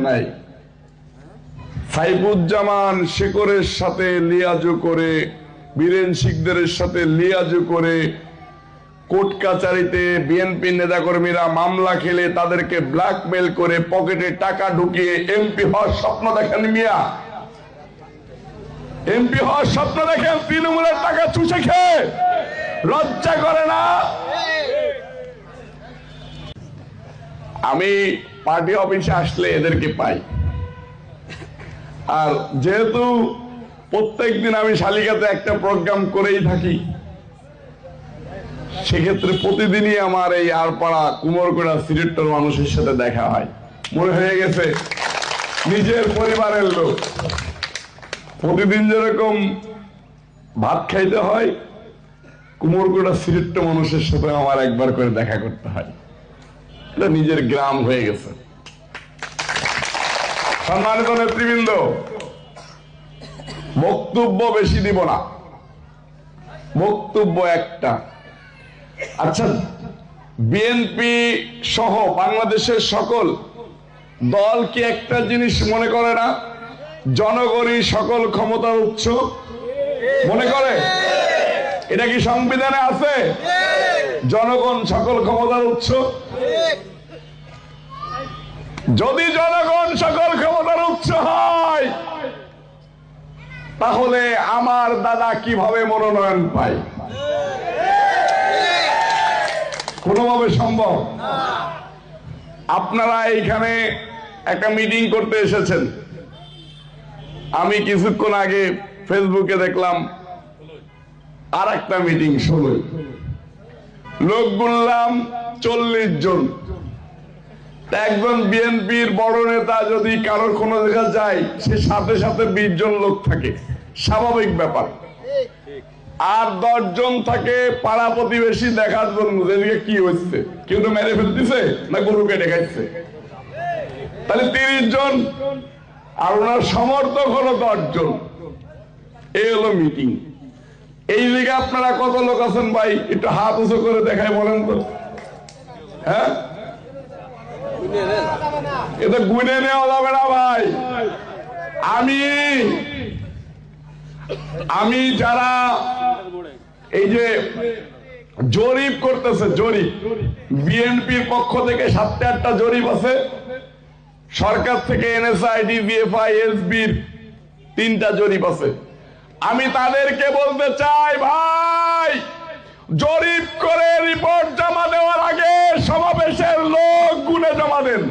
নাই সাইফুজ্জামান শেখরের সাথে লিয়াজু করে, বীরেন শিকদারের সাথে লিয়াজু করে কোর্ট কাচারিতে বিএনপি নেতাকর্মীরা মামলা খেলে তাদেরকে ব্ল্যাকমেল করে পকেটে টাকা ঢুকিয়ে এমপি হওয়ার স্বপ্ন দেখেন। মিয়া এমপি হওয়ার স্বপ্ন দেখেন তৃণমূলের টাকা চুষে খেয়ে, লজ্জা করে না? আমি পার্টি অফিসে আসলে এদেরকে পাই, আর যেহেতু প্রত্যেকদিন আমি শালিকাতে একটা প্রোগ্রাম করেই থাকি, সেক্ষেত্রে প্রতিদিনই আমার এই আরপাড়া কুমোরকোড়া সিলেক্টর মানুষের সাথে দেখা হয়। মনে হয়ে গেছে নিজের পরিবারের লোক। প্রতিদিন যেরকম ভাত খাইতে হয়, কুমোরকোড়া সিলেক্টর মানুষের সাথে আমার একবার করে দেখা করতে হয়। এটা নিজের গ্রাম হয়ে গেছে। সম্মানিত নেতৃবৃন্দ, বক্তব্য বেশি দিব না, বক্তব্য একটা। আচ্ছা, বিএনপি সহ বাংলাদেশের সকল দল কি একটা জিনিস মনে করে না? জনগণই সকল ক্ষমতার উৎস মনে করে। এটা কি সংবিধানে আছে? জনগণ সকল ক্ষমতার উৎস। যদি জনগণ সকল ক্ষমতার উৎস হয়, তাহলে আমার দাদা কিভাবে মনোনয়ন পায়? কোনোভাবে সম্ভব? আপনারা এইখানে একটা মিটিং করতে এসেছেন, আমি কিছুক্ষণ আগে ফেসবুকে দেখলাম আর একটা মিটিং 16 লোক গুনলাম 40 জন। একজন বিএনপির বড় নেতা যদি কারোর কোনো জায়গা যায়, সে সাথে সাথে 20 জন লোক থাকে, স্বাভাবিক ব্যাপার। আর 10 জন থাকে পাড়া প্রতিবেশী দেখার জন্য যেদিকে কি হচ্ছে, কেউ তো মেরে ফেলতেছে না গরু কেটে খাচ্ছে। তাহলে 30 জন, আর ওনার সমর্থক হলো 10 জন। এই হলো মিটিং। এই দিকে আপনারা কত লোক আছেন ভাই? একটু হাত উঁচু করে দেখায় বলেন তো। হ্যাঁ, এটা গুনে নেওয়া যাবে না ভাই। আমি যারা এই যে জরিপ করতেছে, জরিপ বিএনপির পক্ষ থেকে 7-8টা জরিপ আছে, সরকার থেকে এনএসআইডি, বিএফআই, এসবির 3টা জরিপ আছে। আমি তাদেরকে বলতে চাই, ভাই জরিপ করে রিপোর্ট জমা দেওয়ার আগে সমাবেশের লোক গুনে জমা দেন।